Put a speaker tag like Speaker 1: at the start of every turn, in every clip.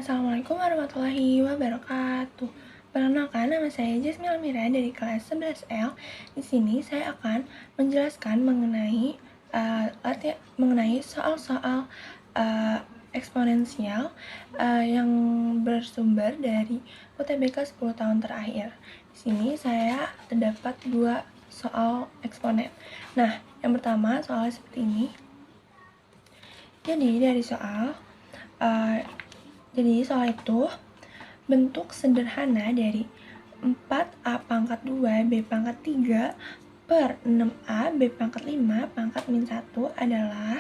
Speaker 1: Assalamualaikum warahmatullahi wabarakatuh. Perkenalkan, nama saya Jasmine Almira dari kelas 11L. Di sini saya akan menjelaskan mengenai soal-soal eksponensial yang bersumber dari UTBK 10 tahun terakhir. Di sini saya terdapat 2 soal eksponen. Nah, yang pertama soalnya seperti ini. Jadi soal itu bentuk sederhana dari 4A pangkat 2 B pangkat 3 per 6A B pangkat 5 pangkat min 1 adalah,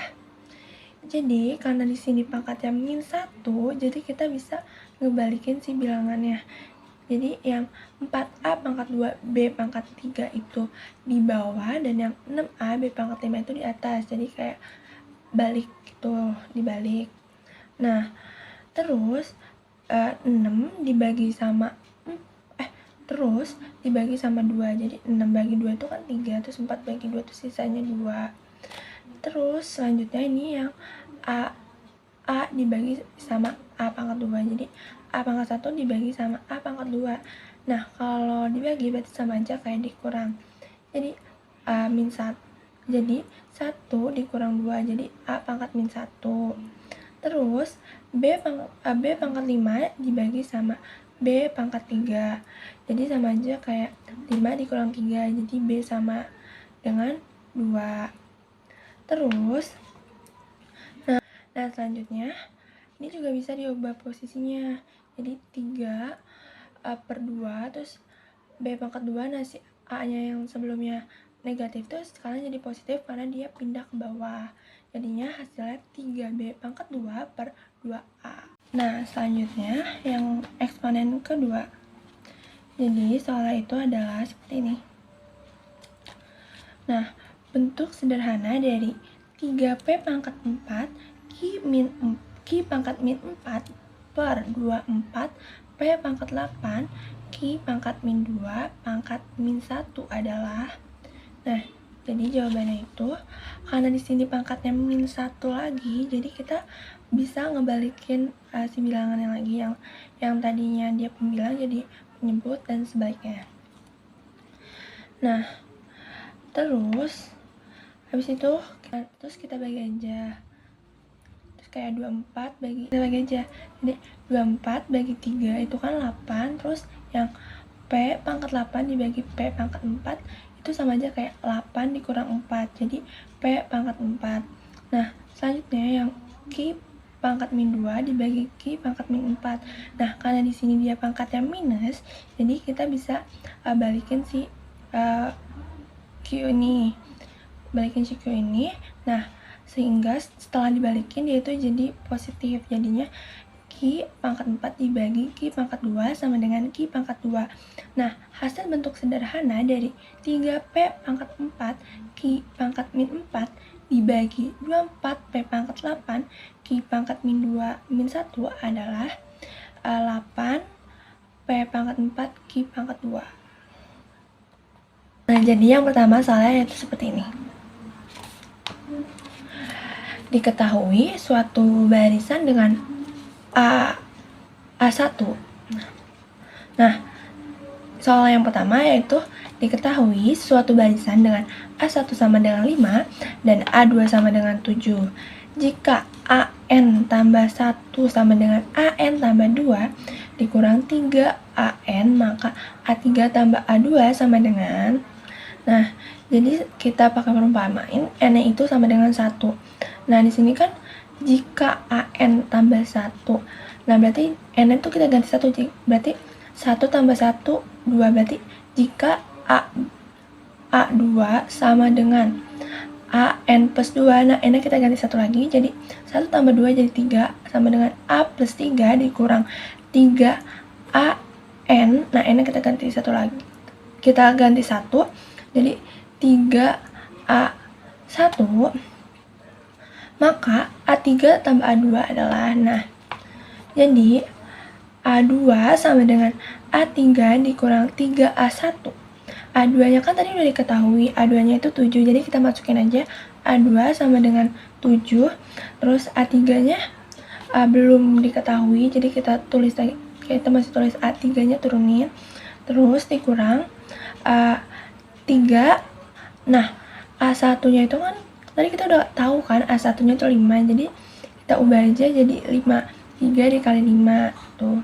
Speaker 1: jadi karena di sini pangkatnya min 1, jadi kita bisa ngebalikin si bilangannya. Jadi yang 4A pangkat 2 B pangkat 3 itu di bawah, dan yang 6A B pangkat 5 itu di atas. Jadi kayak balik gitu, dibalik. Nah, terus 6 dibagi sama 2. Jadi 6 bagi 2 itu kan 3, terus 4 bagi 2 itu sisanya 2. Terus selanjutnya ini yang A dibagi sama A pangkat 2. Jadi A pangkat 1 dibagi sama A pangkat 2. Nah, kalau dibagi berarti sama aja kayak dikurang. Jadi min 1. Jadi 1 dikurang 2, jadi A pangkat min 1. Terus B pangkat 5 dibagi sama B pangkat 3. Jadi sama aja kayak 5 dikurang 3, jadi B sama dengan 2. Terus nah selanjutnya ini juga bisa diubah posisinya. Jadi 3 per 2, terus B pangkat 2, nah si A nya yang sebelumnya negatif tuh sekarang jadi positif karena dia pindah ke bawah. Jadinya hasilnya 3B pangkat 2 per 2A. Nah, selanjutnya yang eksponen kedua. Jadi soalnya itu adalah seperti ini. Nah, bentuk sederhana dari 3P pangkat 4 Q pangkat min 4 per 24 P pangkat 8 Q pangkat min 2 pangkat min 1 adalah, nah, jadi jawabannya itu karena di sini pangkatnya min 1 lagi, jadi kita bisa ngebalikin si bilangannya lagi, yang tadinya dia pembilang jadi penyebut dan sebaliknya. Nah, terus habis itu kita bagi aja. Terus kayak 24 kita bagi aja. Jadi 24 bagi 3 itu kan 8, terus yang P pangkat 8 dibagi P pangkat 4 itu sama aja kayak 8 dikurang 4, jadi P pangkat 4. Nah, selanjutnya yang Q pangkat min 2 dibagi Q pangkat min 4. Nah, karena di sini dia pangkatnya minus, jadi kita bisa balikin si Q ini. Nah, sehingga setelah dibalikin dia itu jadi positif. Jadinya Q pangkat 4 dibagi Q pangkat 2 sama dengan Q pangkat 2. Nah, hasil bentuk sederhana dari 3P pangkat 4 Q pangkat min 4 dibagi 24 P pangkat 8 Q pangkat min 2 min 1 adalah 8 P pangkat 4 Q pangkat 2. Nah, jadi yang pertama soalnya itu seperti ini. Diketahui suatu barisan dengan A1. Nah, soal yang pertama yaitu diketahui suatu barisan dengan A1 sama dengan 5 dan A2 sama dengan 7. Jika AN tambah 1 sama dengan AN tambah 2 dikurang 3AN, maka A3 tambah A2 sama dengan, nah, jadi kita pakai perumpamaan N itu sama dengan 1. Nah, di sini kan jika AN tambah 1, nah berarti N itu kita ganti 1, berarti 1 tambah 1, 2, berarti jika A2 sama dengan AN plus 2, nah N kita ganti 1 lagi, jadi 1 tambah 2 jadi 3, sama dengan A plus 3 dikurang 3 AN, nah N kita ganti 1 lagi, kita ganti 1, jadi 3A1, maka A3 tambah A2 adalah, nah, jadi A2 sama dengan A3 dikurang 3A1. A2-nya kan tadi udah diketahui, A2-nya itu 7, jadi kita masukin aja A2 sama dengan 7, terus A3-nya belum diketahui, jadi kita tulis lagi, kita masih tulis A3 nya turunin, terus dikurang A3. Nah A1 nya itu kan tadi kita udah tahu kan A1 nya itu 5, jadi kita ubah aja jadi 5, 3 dikali 5 tuh.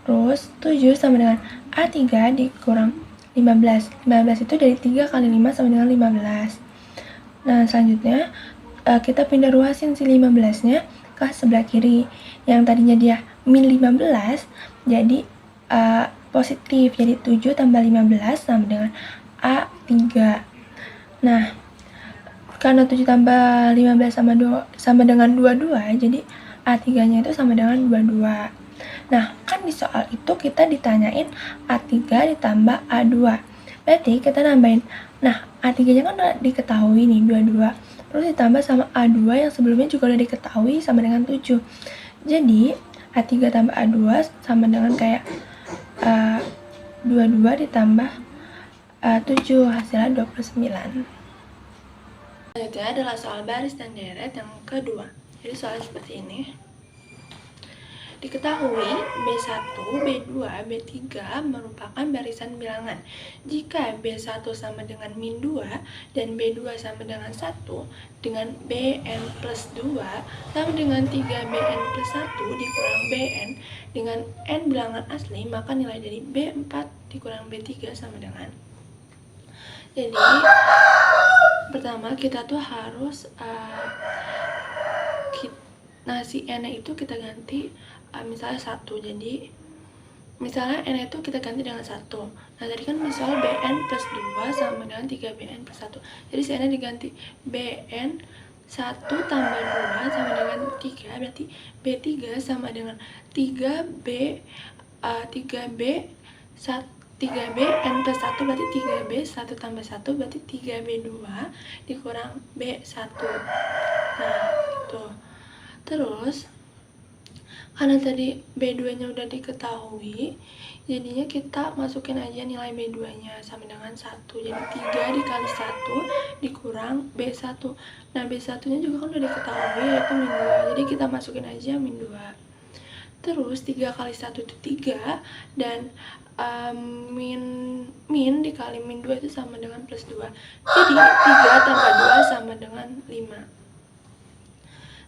Speaker 1: Terus 7 sama dengan A3 dikurang 15. 15 itu dari 3 kali 5 sama dengan 15. Nah selanjutnya kita pindah ruasin si 15 nya ke sebelah kiri. Yang tadinya dia min 15 jadi positif, jadi 7 tambah 15 sama dengan A3. Nah karena 7 tambah 15 sama dengan 22, jadi A3 nya itu sama dengan 22. Nah kan di soal itu kita ditanyain A3 ditambah A2, berarti kita nambahin. Nah A3 nya kan udah diketahui nih 22, terus ditambah sama A2 yang sebelumnya juga udah diketahui sama dengan 7. Jadi A3 tambah A2 sama dengan kayak 22 ditambah 7, hasilnya 29. Selanjutnya adalah soal baris dan deret yang kedua. Jadi soalnya seperti ini. Diketahui B1, B2, B3 merupakan barisan bilangan. Jika B1 sama dengan min 2 dan B2 sama dengan 1, dengan Bn plus 2 sama dengan 3Bn plus 1 dikurang Bn dengan n bilangan asli, maka nilai dari B4 dikurang B3 sama dengan. Jadi pertama kita tuh harus si n itu kita ganti misalnya 1, jadi misalnya n itu kita ganti dengan 1. Nah tadi kan misal Bn plus 2 sama dengan 3Bn plus 1, jadi si n diganti Bn 1 tambah 2 sama dengan 3, berarti B3 sama dengan 3B 3Bn plus 1 berarti 3B, 1 tambah 1 berarti 3B2 dikurang B1. Nah itu. Terus karena tadi B2 nya udah diketahui, jadinya kita masukin aja nilai B2 nya sama dengan 1, jadi 3 dikali 1 dikurang B1. Nah B1 nya juga kan udah diketahui yaitu min 2, jadi kita masukin aja min 2. Terus 3 kali 1 itu 3, dan min dikali min 2 itu sama dengan plus 2, jadi 3 tambah 2 sama dengan 5.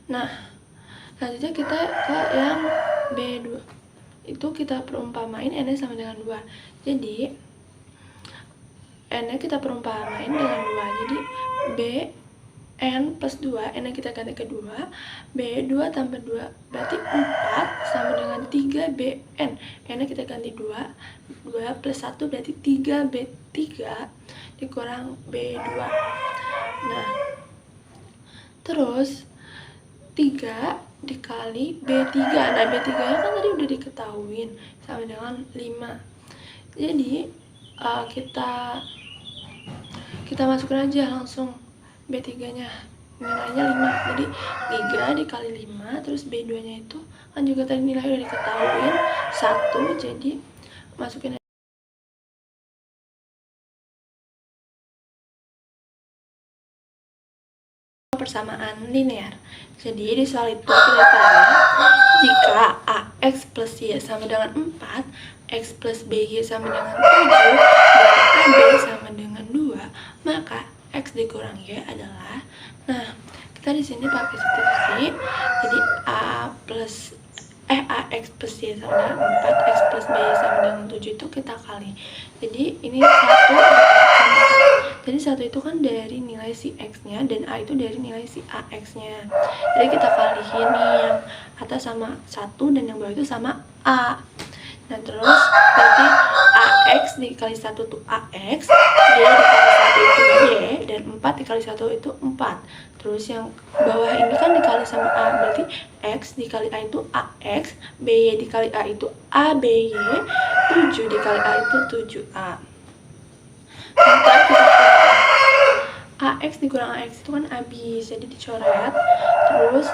Speaker 1: Nah selanjutnya kita ke yang B2, itu kita perumpamain n sama dengan 2, jadi n kita perumpamain dengan 2, jadi Bn plus 2, n kita ganti ke 2, B2 tambah 2 berarti 4 sama dengan 3Bn, n kita ganti 2 plus 1 berarti 3B3 dikurang B2. Nah terus 3 dikali B3, nah B3 nya kan tadi udah diketahuin sama dengan 5, jadi kita masukin aja langsung B3 nya, nilainya 5, jadi 3 dikali 5, terus B2 nya itu kan juga tadi nilai udah diketahuin 1, jadi masukin persamaan linear. Jadi di soal itu kita ditanya jika AX plus Y sama dengan 4, X plus BY sama dengan 7, dan AB sama dengan 2, maka X dikurang Y adalah. Nah kita di sini pakai substitusi, jadi AX plus Y sama dengan 4, X plus BY sama dengan 7 itu kita kali. Jadi ini 1, jadi 1 itu kan dari nilai si X nya, dan A itu dari nilai si AX nya. Jadi kita kalihin nih yang atas sama 1 dan yang bawah itu sama A. Nah terus berarti AX dikali 1 itu AX, Y dikali 1 itu Y, dan 4 dikali 1 itu 4. Terus yang bawah ini kan dikali sama A, berarti X dikali A itu AX, BY dikali A itu ABY, 7 dikali A itu 7A. Ntar kita AX dikurang AX itu kan habis, jadi dicoret. Terus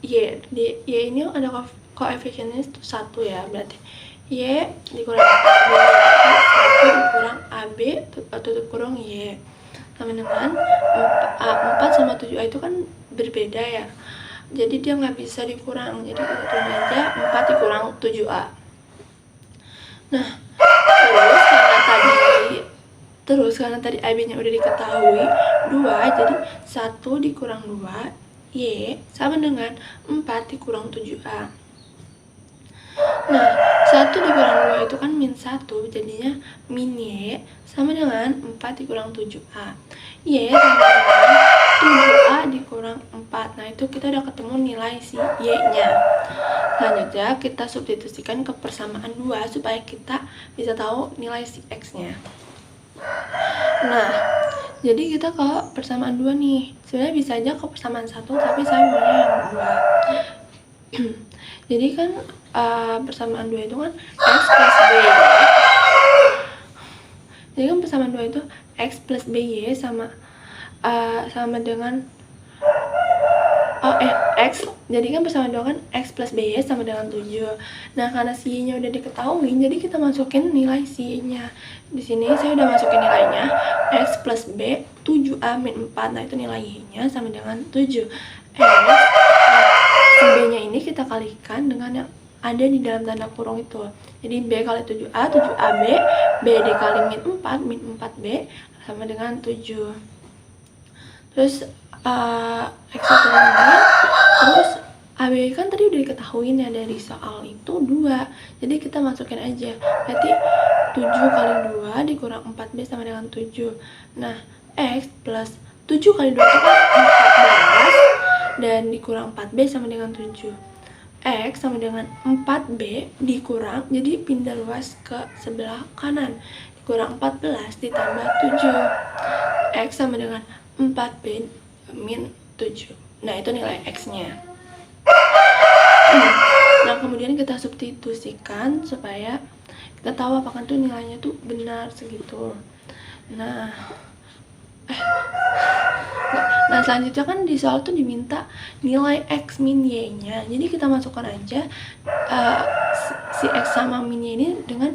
Speaker 1: Y ini ada koefisiennya itu 1 ya, berarti Y dikurang AB, 1 dikurang AB tutup kurung Y sama dengan 4 sama 7A itu kan berbeda ya. jadi dia nggak bisa dikurang, jadi kita tulis aja 4 dikurang 7A. Nah, terus karena tadi AB-nya udah diketahui 2, jadi 1 dikurang 2 Y sama dengan 4 dikurang 7A. Nah, 1 dikurang 2 itu kan min 1, jadinya min Y sama dengan 4 dikurang 7A. Y sama dengan 7A dikurang 4. Nah, itu kita udah ketemu nilai si Y-nya. Selanjutnya kita substitusikan ke persamaan 2 supaya kita bisa tahu nilai si X-nya. Nah, jadi kita ke persamaan 2 nih. Sebenarnya bisa aja ke persamaan 1, tapi saya maunya yang 2. Jadi kan persamaan 2 itu kan X plus B. Jadi kan persamaan 2 itu X plus BY sama dengan X. Jadi kan persamaan 2 kan X plus BY sama dengan 7. Nah, karena si Y-nya udah diketahui, jadi kita masukin nilai si Y-nya. Di sini saya udah masukin nilainya X plus B 7A min 4. Nah, itu nilai Y-nya sama dengan 7. Si B-nya ini kita kalikan dengan yang ada di dalam tanda kurung itu. Jadi B kali 7A, 7AB, B dikali min 4B sama dengan 7. Terus X itu ini, terus AB kan tadi udah diketahui ya dari soal itu 2. Jadi kita masukin aja. Berarti 7 kali 2 dikurang 4B sama dengan 7. Nah, X plus 7 kali 2 itu kan 14 dan dikurang 4B sama dengan 7. X sama dengan 4B dikurang, jadi pindah luas ke sebelah kanan, dikurang 14 ditambah 7. X sama dengan 4B min 7. Nah, itu nilai X-nya. Nah, kemudian kita substitusikan supaya kita tahu apakah tuh nilainya tuh benar segitu. Nah, selanjutnya kan di soal tuh diminta nilai X min Y-nya. Jadi kita masukkan aja si X sama min Y ini dengan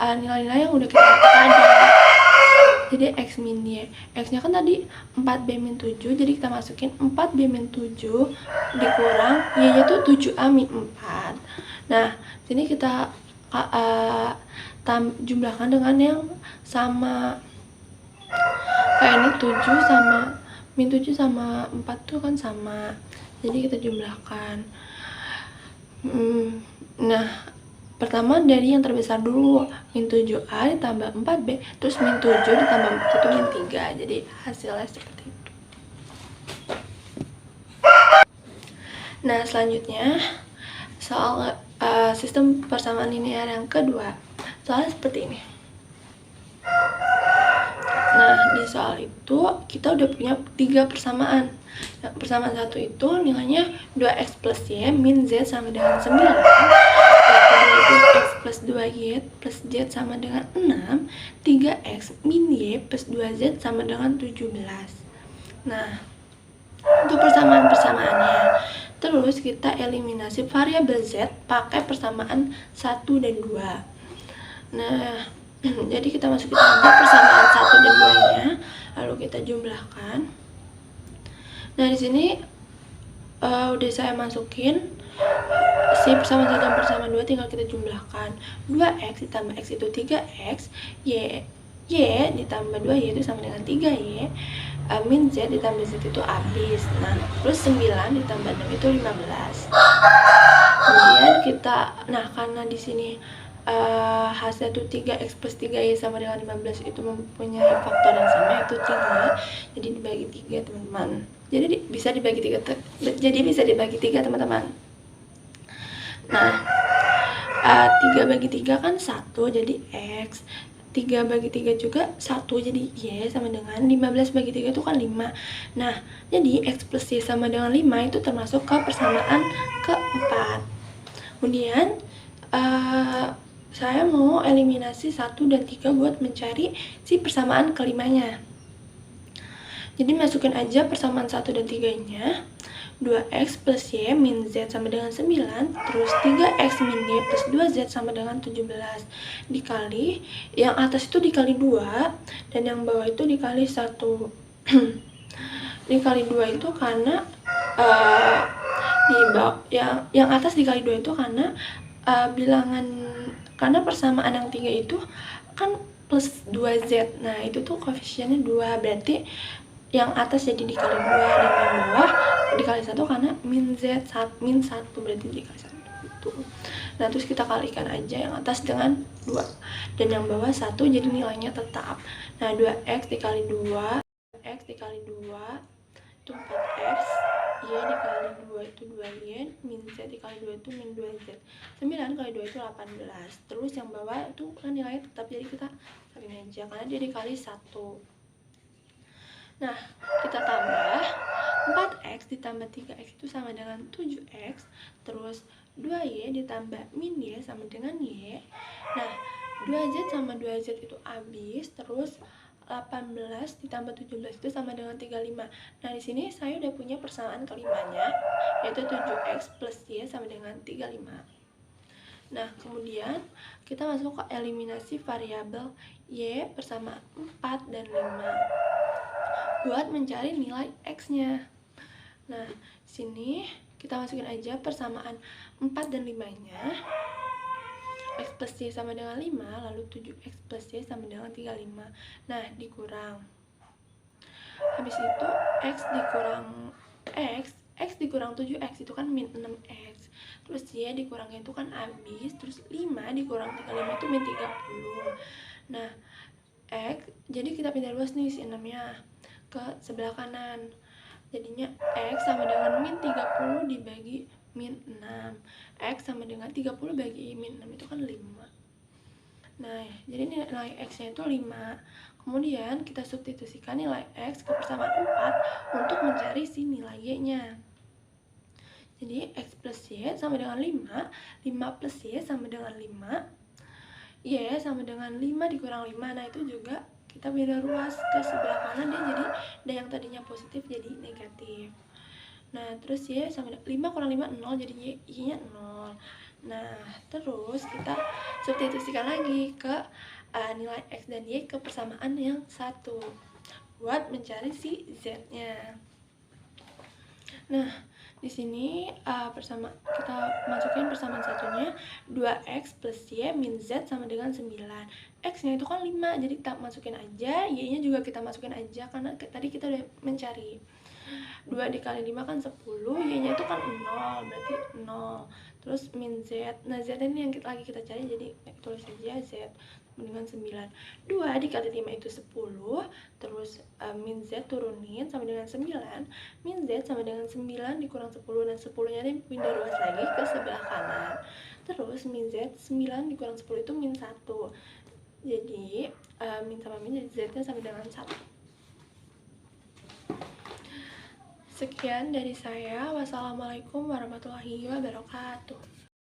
Speaker 1: nilai-nilai yang udah kita ada. Jadi X min Y, X-nya kan tadi 4B min 7, jadi kita masukin 4B min 7 dikurang Y-nya tuh 7A min 4. Nah, sini kita jumlahkan dengan yang sama. Kayak ini 7 sama min 7 sama 4 tuh kan sama, jadi kita jumlahkan. Nah, pertama dari yang terbesar dulu, min 7A ditambah 4B, terus min 7 ditambah 4 itu min 3, jadi hasilnya seperti itu. Nah, selanjutnya soal sistem persamaan linear yang kedua, soalnya seperti ini. Nah, di soal itu kita udah punya 3 persamaan. Nah, persamaan 1 itu nilainya 2x plus y min z sama dengan 9. Yang kedua itu x plus 2y plus z sama dengan 6. 3x min y plus 2z sama dengan 17. Nah, untuk persamaan-persamaannya. Terus kita eliminasi variabel z pakai persamaan 1 dan 2. Nah, jadi kita masukin aja persamaan 1 dan 2-nya, lalu kita jumlahkan. Nah, di sini udah saya masukin si persamaan 1 dan persamaan 2, tinggal kita jumlahkan. 2x ditambah x itu 3x, y ditambah 2y itu sama dengan 3y, min z ditambah z itu habis. Nah, plus 9 ditambah 6 itu 15. Kemudian kita, nah karena di sini hasil itu 3x plus 3y sama dengan 15 itu mempunyai faktor yang sama, yaitu 3. Jadi dibagi 3, teman-teman. Jadi bisa dibagi 3, teman-teman. Nah, 3 bagi 3 kan 1, jadi x. 3 bagi 3 juga 1, jadi y sama dengan 15 bagi 3 itu kan 5. Nah, jadi x plus y sama dengan 5 itu termasuk ke persamaan keempat. Kemudian saya mau eliminasi 1 dan 3 buat mencari si persamaan kelimanya. Jadi masukin aja persamaan 1 dan 3-nya. 2x plus y min z sama dengan 9, terus 3x min y plus 2z sama dengan 17, dikali, yang atas itu dikali 2, dan yang bawah itu dikali 1. Dikali 2 itu karena yang atas dikali 2 itu karena karena persamaan yang 3 itu kan plus 2z. Nah, itu tuh koefisiennya 2, berarti yang atas jadi dikali 2 dan yang bawah dikali 1 karena min 1 berarti dikali 1 gitu. Nah, terus kita kalikan aja yang atas dengan 2 dan yang bawah 1, jadi nilainya tetap. Nah, 2x dikali 2 itu 4x, y dikali 2 itu 2y, min z dikali 2 itu min 2z. 9 kali 2 itu 18. Terus yang bawah itu kan nilainya tetap, jadi kita kaliin aja karena dia dikali 1. Nah, kita tambah 4x ditambah 3x itu sama dengan 7x. Terus 2y ditambah min y sama dengan y. Nah, 2z sama 2z itu habis. Terus 18 ditambah 17 itu sama dengan 35. Nah, di sini saya udah punya persamaan kelimanya, yaitu 7x plus y sama dengan 35. Nah, kemudian kita masuk ke eliminasi variabel y bersama 4 dan 5 buat mencari nilai x-nya. Nah, sini kita masukin aja persamaan 4 dan 5-nya. X plus Y sama dengan 5, lalu 7X plus Y sama dengan 35. Nah, dikurang. Habis itu X dikurang 7X itu kan min 6X. Terus Y dikurangnya itu kan habis, terus 5 dikurang 35 itu min 30. Nah, X, jadi kita pindah luas nih si 6-nya ke sebelah kanan. Jadinya X sama dengan min 30 dibagi min 6. X sama dengan 30 bagi min 6 itu kan 5. Nah, jadi nilai X-nya itu 5. Kemudian kita substitusikan nilai X ke persamaan 4 untuk mencari si nilai Y-nya. Jadi X plus Y sama dengan 5, 5 plus Y sama dengan 5, Y sama dengan 5 dikurang 5. Nah, itu juga kita beda ruas ke sebelah kanan, dia jadi dan yang tadinya positif jadi negatif. Nah, terus Y sama 5 kurang 5 0, jadi Y-nya 0. Nah, terus kita substitusikan lagi ke nilai X dan Y ke persamaan yang 1 buat mencari si Z-nya. Nah, di sini kita masukin persamaan satunya 2x plus y min z sama dengan 9. X-nya itu kan 5, jadi kita masukin aja, y-nya juga kita masukin aja karena tadi kita udah mencari. 2 dikali 5 kan 10, y-nya itu kan 0, berarti 0. Terus min z. Nah, z ini yang lagi kita cari, jadi tulis aja z dengan 9. 2 dikali 5 itu 10. Terus min z turunin sama dengan 9. Min z sama dengan 9 dikurang 10, dan 10-nya ini pindah ruas lagi ke sebelah kanan. Terus min z 9 dikurang 10 itu min 1. Jadi min sama min, jadi z-nya sama dengan 1. Sekian dari saya. Wassalamualaikum warahmatullahi wabarakatuh.